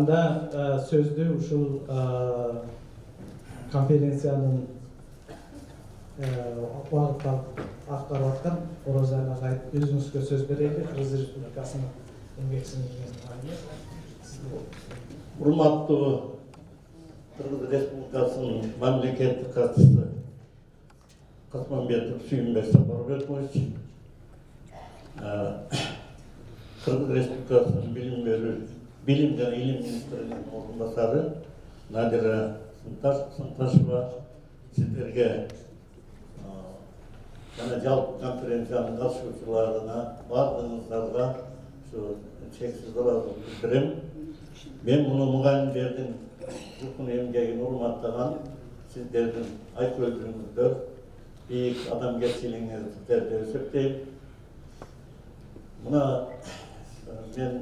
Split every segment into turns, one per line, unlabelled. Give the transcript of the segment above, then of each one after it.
Сөздü ушул конференциянын убакытта аткарып аткан Орозай агай өзүңүзгө сөз берели. Кыргыз Республикасынын эмгек сиңирген айы.
Урматтуу Кыргыз Республикасынын мамлекеттик катчысы Касманбетов Сүйүнбек Сапарбекович, Кыргыз Республикасынын билим жана илим министринин орунбасары Надира Сынташева, сиздерге жана жалпы конференциянын катышуучуларына баардыгыңыздарга чексиз ыраазычылык билдирем. Мен муну мугалимдердин журкун эмгегин урматтаган, сиздердин айкөлдөрүңүздөр, бийик адамгерчилигиңиздерди эсептейм. Мына мен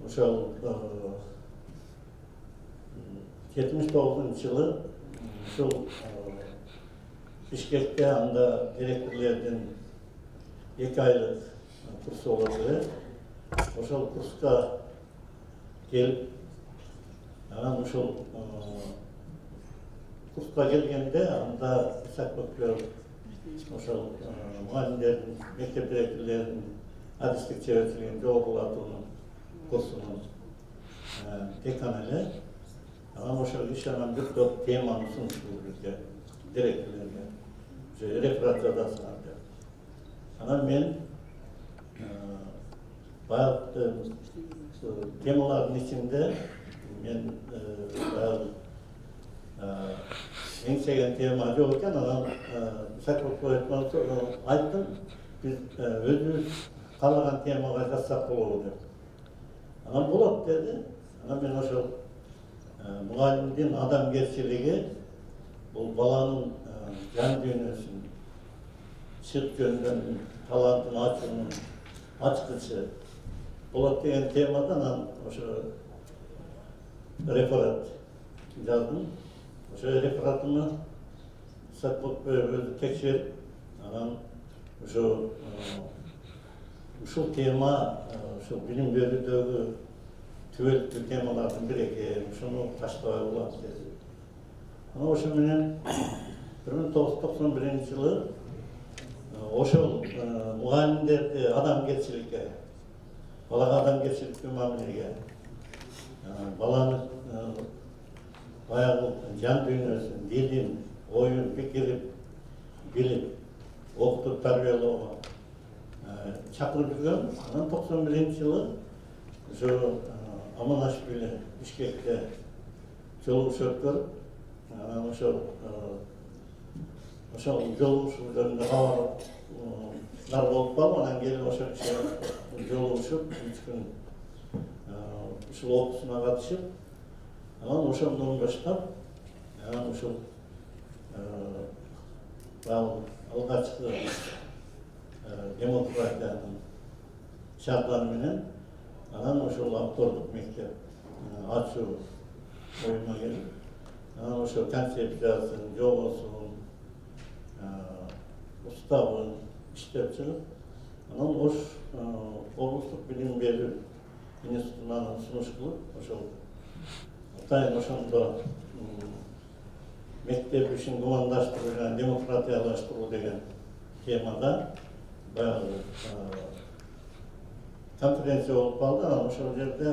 ошол 79-жылы ушул Бишкекте анда директорлордун 2 айлык курсу болот эле. Ошол курска келип, анан ушул курска келгенде анда Исак Көкбөров ошол мугалимдердин, мектеп директорлорунун адистик чеберчилигин жогорулатуунун курсунун деканы эле. Анан ошол ишанан бир топ теманы сунушту бизге директорлорго. Реферат жазасыңар деп. Анан мен баягы темалардын ичинде мен баягы эңсеген тема жок экен. Анан айттым, биз өзүбүз каалаган темага жазсак болобу деп. Анан болот деди. Анан мен ошол мугалимдин адамгерчилиги бул баланын жан дүйнөсүн чыт жөндөн талантын ачуунун ачкычы болот деген темадан ошо реферат жаздым. Ошо рефератымы өзү текшерип, анан ушул тема ушул билим берүүдөгү түбөлүктүү темалардын бири экен, ушуну таштабай болот деди. Анан ошо менен 1991-жылы ошол мугалимдерди адамгерчиликке, балага адамгерчиликтүү мамилеге, баланы баягы жан дүйнөсүн, дилин, оюн, пикирин билип, окутуп тарбиялоого чакырып жүргөн. Анан 91-жылы ошо Аманашвили Бишкекте жолугуш өткөрүп, анан ошол жолугушуу жөнүндө кабарлар болуп калып, анан келип ошол киши жолугушуп, 3 күн ушул окуусуна катышып, анан ошондон баштап, анан ушул алгачкы демократиянын шарттары менен анан ошол актордук мектеп ачуу оюна келип, анан ошол концепциясын, жобосун, уставын иштеп чыгып, анан Ош облустук билим берүү институтунан сунуш кылып, ошол атайын ошондо мектеп ишин гумандаштыруу жана демократиялаштыруу деген темада баягы конференция болуп калды. Анан ошол жерде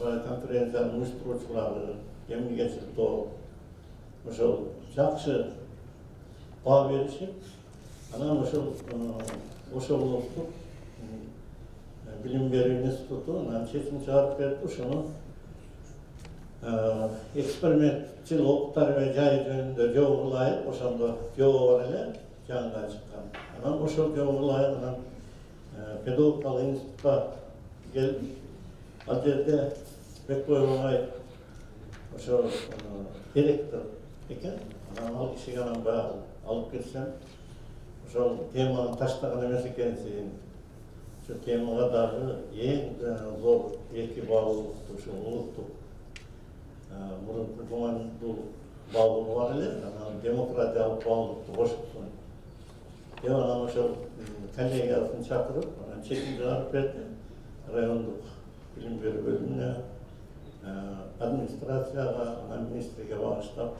баягы конференциянын уюштуруучулары, эмгичил топ ошол жакшы баа беришип, анан ошол улуттук билим берүү институту анан чечим чыгарып берди. Ошону экспериментчил окуу тарбия жайы жөнүндө жобо кылайын, ошондо жобо бар эле, жаңыдан чыккан. Анан ошол жобо кылайын, анан педагогикалык институтка келип, ал жерде Бекбой агай ошо директор экен. Анан ал кишиге анан баягы алып кетсем, ошол теманы таштаган эмес экенсиң. Ошол темага дагы эң зор 2 баалуулукту, ошол улуттук мурунку гумандуу баалуулук бар эле, анан демократиялык баалуулукту кошупсун деп анан ошол коллегиясын чакырып, анан чечим чыгарып берди. Райондук билим берүү бөлүмүнө, администрацияга, министрге багыштап,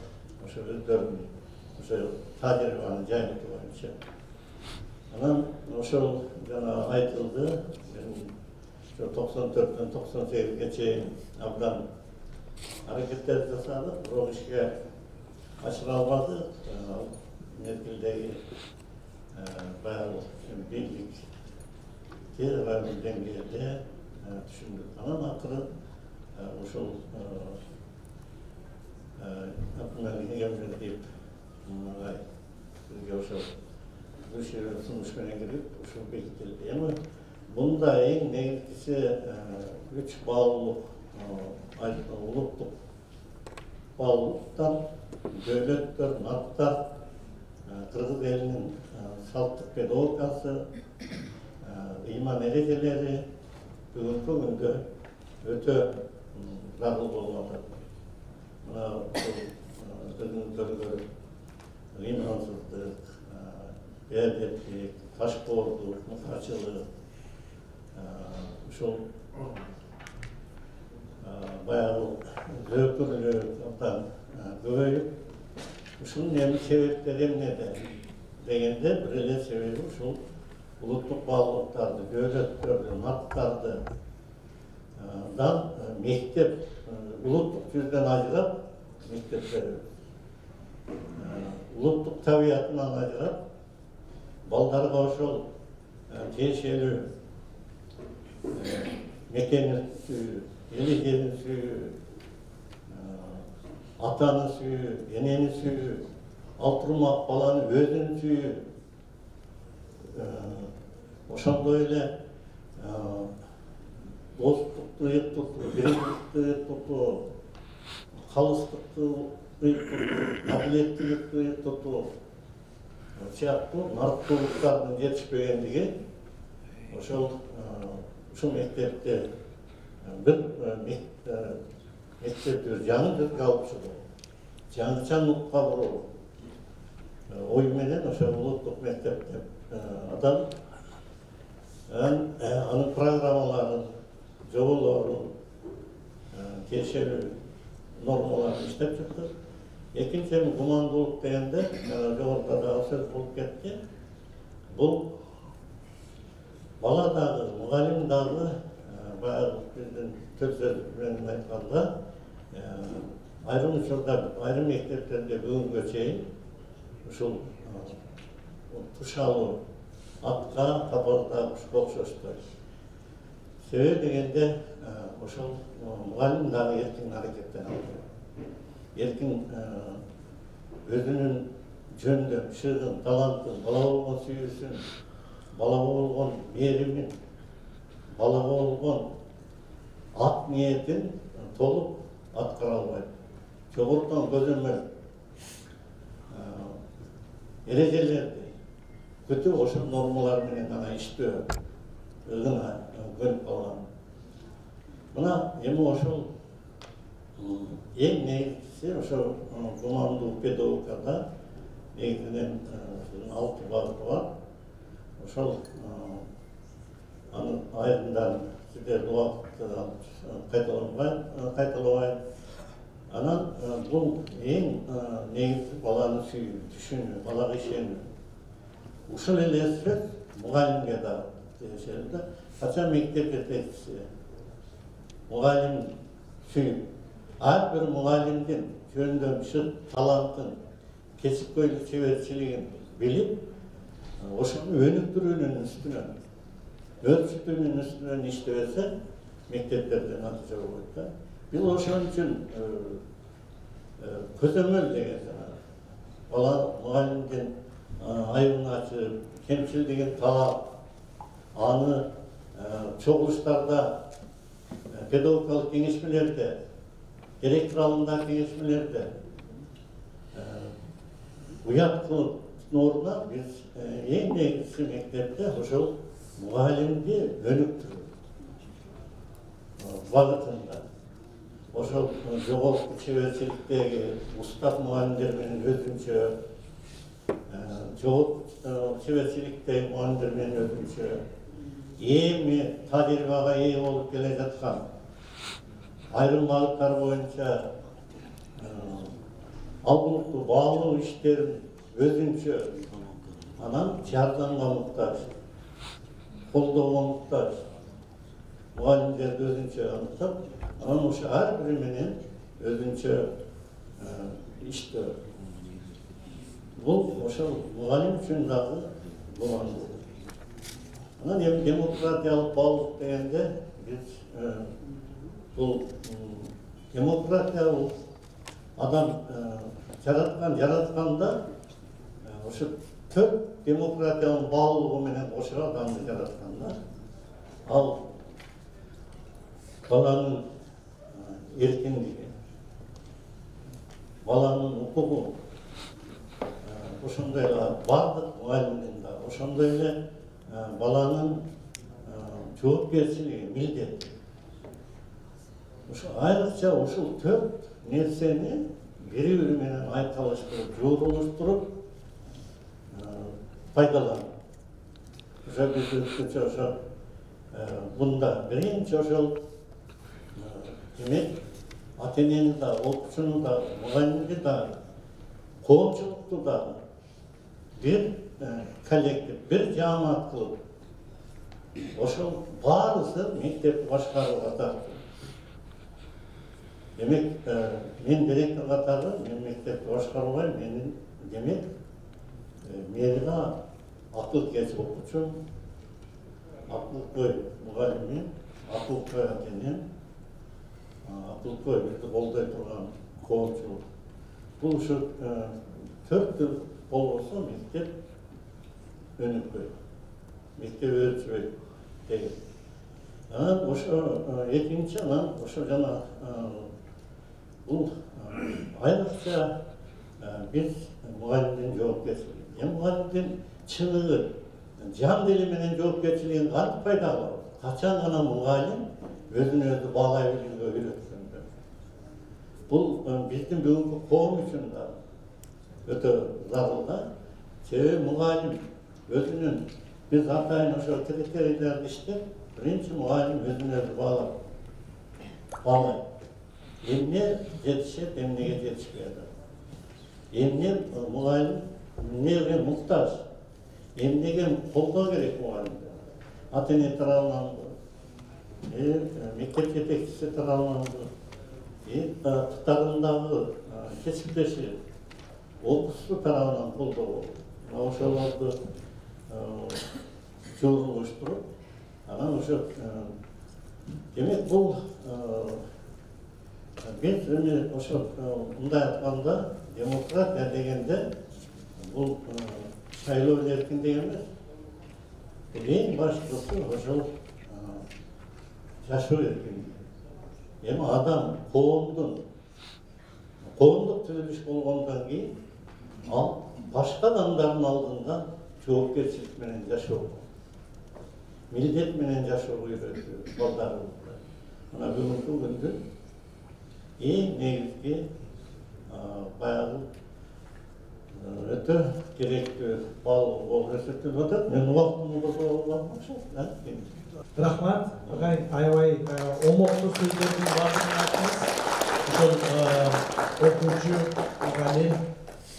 ошо өздөрүнүн ошо тажрыйбаны жайылтуу боюнча. Анан ошол жана айтылды, 94-төн 98-ге чейин абдан аракеттер жасадык, бирок ишке ашыра албадык. Мезгилдеги баардык бийликти райондук деңгээлде түшүндүк. Анан акыры ошол Абдумалик деп бизге ошол сунуш менен кирип ошол бекитилди. Эми мында эң негизгиси 3 баалуулук, улуттук баалуулуктар, дөөлөттөр, наттар, кыргыз элинин салттык педагогикасы, ыйман эрежелери бүгүнкү күндө өтө зарыл болуп атат. Мына өзүңүздөргө ыймансыздык, беадептик, ташкоордук, мыкачылык, ушул баягы зөөкүрлүк абдан көбөйүп, ушунун эми себептери эмнеде дегенде, бир эле себеби ушул улуттук баалуулуктарды, дөөлөттөрдү, наттарды мектеп, улуттук жүздөн ажырап, мектептерди улуттук табиятынан ажырап, балдарга ошол тиешелүү мекени сүйүү, эли жерин сүйүү, атаны сүйүү, энени сүйүү, ал турмак баланы өзүн сүйүү, ошондой эле достукту ыйык тутуу, биримдикти ыйык тутуу, калыстыкты ыйык тутуу, адилеттүүлүктү ыйык тутуу сыяктуу нарықтуулуктардын жетишпегендиги ошол мектепте бир мектепти жаңы түргө алып чыгуу, жаңыча нукка буруу ой менен ошол улуттук мектеп деп адам анын программаларын, жоболорун, тиешелүү нормаларын иштеп чыктык. Экинчи гумандуулук дегенде, жогоруда дагы сөз болуп кетти. Бул бала дагы, мугалим дагы, баягы биздин төл сөз менен айтканда, айрым учурда, айрым мектептерде бүгүнгө чейин ушул тушалуу атка, капалда окшоштой. Себеби дегенде, ошол мугалим дагы эркин аракеттенет. Эркин өзүнүн жөндөн, шыгын, талантын, балага болгон сүйүүсүн, балага болгон мээримин, балага болгон ак ниетин толук аткара албайт. Жогорудан көзөмөл эрежелерди күтүп ошол нормалар менен гана иштөө ыгына көнүп калган. Мына эми ошол эң негизгиси ошол гумандуу педагогикада негизинен 6 багыты бар. Ошол анын айрымдарын сиздер убакытта кайталабайм. Анан бул эң негизи баланы сүйүү, түшүнүү, балага ишенүү. Ушул эле сөз мугалимге да тиешелүү да. Качан мектеп жетекчиси мугалим сүйүп, ар бир мугалимдин жөндөн шык талантын, кесипкөйлүк чеберчилигин билип, ошону өнүктүрүүнүн үстүнөн иштебесе, мектептерде натыйжа болот да. Бул ошон үчүн көзөмөл деген бала мугалимдин айыбын ачып, кемчилдигин таап, аны чогулуштарда, педагогикалык кеңешмелерде, директор алдындагы кеңешмелерде уят кылып ордуна биз эң негизги мектепте ошол мугалимди өнүктүрүү багытында. Ошол жогорку чеберчиликтеги устат мугалимдер менен өзүнчө, жогорку чеберчиликтеги мугалимдер менен өзүнчө, эми тажрыйбага ээ болуп келе жаткан ayrim bağıtlar boyunca algılıklı bağlı işlerin özünçe anan yardımga muhtaç, koldoğa muhtaç, muhallimler özünçe anlatıp, anan oşu her biriminin özünçe işte. Bu oşu muhallim için dahi bulandı. Anan demokratiyalık bağlılık degende biz bu demokratiyalık adam yaratkanda oşu tök demokratiyanın bağlılığı menen oşu adamı yaratkanda al balanın erkinliği, balanın hukuku oşundayla bardık muhalliminde, oşundayla balanın жоопкерчилиги, милдет. Ошо айрыкча ушул төрт нерсени бири-бири менен айкалыштырып, жооролуштуруп пайдаланып. Ошо биз өткөнчө ошо мында биринчи ошол демек ата-энени да, окуучуну да, мугалимди да, коомчулукту да бир коллектив, бир жаамат кылып ошол баарысы мектеп башкарууга тартты. Демек, мен директор катары, мен мектепти башкарууга, менин демек, мээрига акыл кесип окуучум, акылкөй мугалимим, акылкөй ата-энем, акылкөй бизди колдой турган коомчулук. Бул ушу төрттү болбосо мектеп өнүкпөйт. Мектеп өчпөйт деген. Анан ошо экинчи анан ошо жана бул айрыкча биз мугалимдин жоопкерчилиги. Мугалимдин чыныгы, жан дили менен жоопкерчилигин кантип пайда кылабыз? Качан гана мугалим өзүн өзү баалай билүүгө үйрөткөндө. Бул биздин бүгүнкү коом үчүн да өтө зарыл да. Себеби мугалим өзүнүн biz atayın ошо критерийлерди иштеп, биринчи мугалим өзүн өзү баалайт. Эмне жетишет, эмнеге жетишпейт. Эмне мугалим эмнеге муктаж, эмнеге колдоо керек мугалимди. Ата-эне тарабынан, мектеп жетекчиси тарабынан, кытарындагы кесиптеши, окуучу тарабынан колдоо. Ошолорду жооролуштуруп, анан ошо демек бул биз эми ошо мындай айтканда демократия дегенде бул шайлоо эркиндиги эмес. Эң баштысы ошол жашоо эркиндиги. Эми адам коомдук түзүлүш болгондон кийин ал башка адамдардын алдында жоопкерчилик менен жашоо, милдет менен жашоого үйрөтүү балдарыбызды. Мына бүгүнкү күндү эң негизги баягы өтө керектүү баалуу болуп эсептелип атат. Мен убактымды бошотуп
Рахмат, агай, аябай омоктуу сөздөрдүн баардыгын айттыңыз. Ошол окуучу, мугалим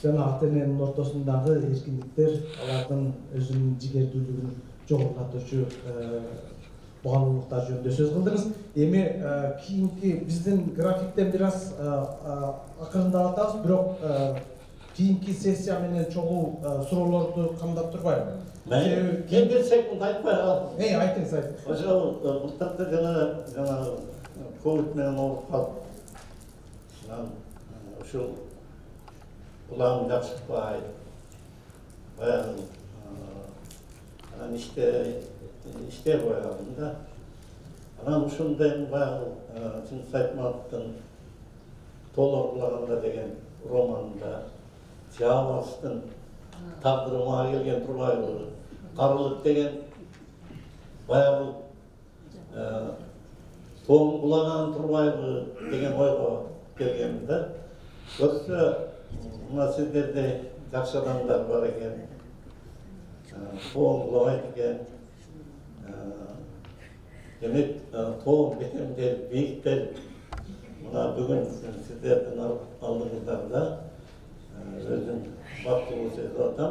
жана ата-эненин ортосундагы эркиндиктер, алардын өзүнүн жигердүүлүгүн жогорулатуучу баалуулуктар жөнүндө сөз кылдыңыз. Эми кийинки биздин графиктен бир аз акырындап атабыз, бирок кийинки сессия менен чогуу суроолорду камдап турбайбы?
Мен бир секунд айтпай калдым.
Айтыңыз.
Ошол былтыркы жана ковид менен ооруп калдым. Ошол Kulağım жакшыртпай, баягы анан иштеп койгом да. Анан ушундай баягы Чыңгыз Айтматовдун Толор кулаганда деген романында Жабастын тагдыры мага келген турбайбы, карылык деген баягы тоң кулаган турбайбы деген ойго келгем да. Көрсө мына сиздерде жакшы адамдар бар экен, тоң кулагайт экен. Демек, тоң бекемдел, бийиктел bugün sizlerden aldığınızda özüm baktığımı sezdim.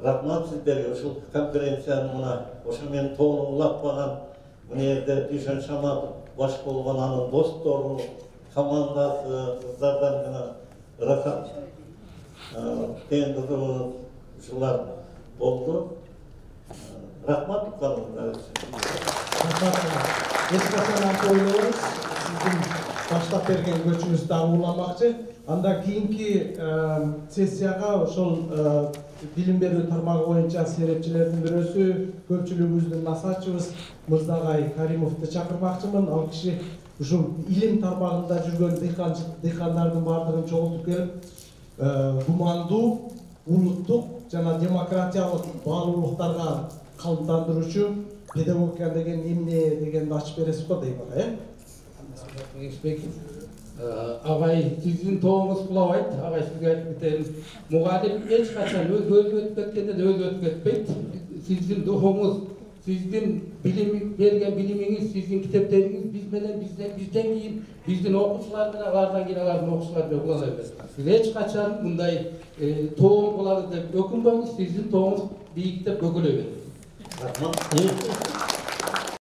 Rahmat sizlerge şu konferensiyanın buna oşa men toğunu ulapmagan bu yerde Düşen Şamat baş bolgananın dostları, komandası, kızlardan gana rahat teğen kızlar oldu. Rahmat kalınlar.
Eskişehir'den koyuyoruz. Sizin başlap bergen göçünüzü dağılamakçı. Anda kийинки sessiyaga ошол билим берүү тармагы боюнча серепчилердин бирөөсү көпчүлүгүбүздүн насаатчыбыз Мырзагай Каримовду чакырмакчымын. Ал киши ушул илим тармагында жүргөн дыйкандардын баардыгын чогултуп келип, кумандуу, улуттук жана демократиялык баалуулуктарга калыптандыруучу педагогика деген эмне дегенди ачып бересиз го дейм ага,
Ağay sizin toğunuz kulağaydı, ağay sizge aytmıtayım. Muğalim hiç kaçan öz ötmetkende de öz ötmetmeydi. Sizin duhumuz, sizin bergen biliminiz, sizin kitaplarınız bizden keyin bizden okuçularına vardan girelerden okuçularına kullanabilir. Siz hiç kaçan bunday toğun kulağı da ökünmeyin, sizin toğunuz bir kitap ökülebilir.